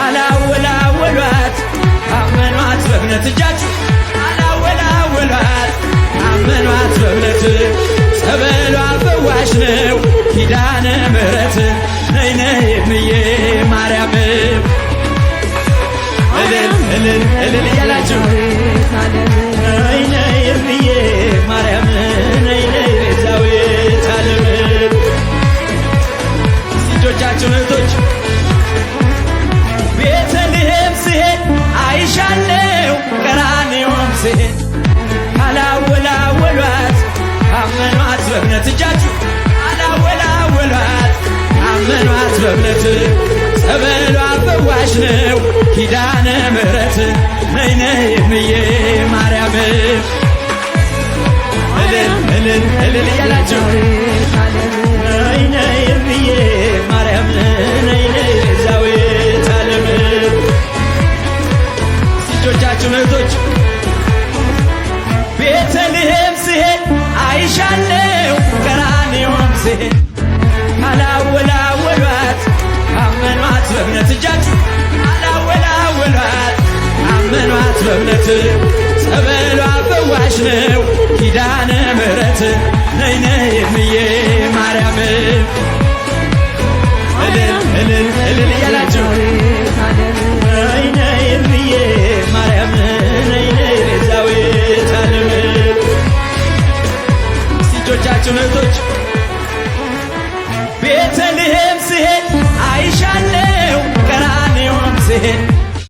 አላወላወሏት አመኗት በእምነት እጃችሁ አላወላወሏት አመኗት በእምነት ጸበሏ ፈዋሽ ነው ኪዳነ ምሕረት ነይ ነይ እምዬ ማርያም እልል እልል እልል እያላችሁ ነይ ነይ እምዬ ማርያም ነይ ነይ ቤዛዊተ ዓለም እጆቻችሁን እህቶች ቤተልሔም ስሄድ አይሻለው ቀራንዮም ስሄድ አላወላወሏት አመኗት በእምነት እጃችሁ አላወላወሏት አመኗት በእምነት ጸበሏ ፈዋሽ ነው ኪዳነ ምሕረት ነይ ነይ እምዬ ማርያም እልል እልል እልል እያላችሁ ነይ ነይ እምዬ ማርያም ነይ ነይ ቤዛዊተ ዓለም እጆቻችሁን እህቶች ቤተልሔም ስሄድ አይሻለው ቀራንዮም ስሄድ አላወላወሏት አመኗት በእምነት እጃችሁ አላወላወሏት አመኗት በእምነት ጸበሏ ፈዋሽ ነው ኪዳነ ምሕረት ነይ ነይ እምዬ ማርያም እልል እልል እልል እያላችሁ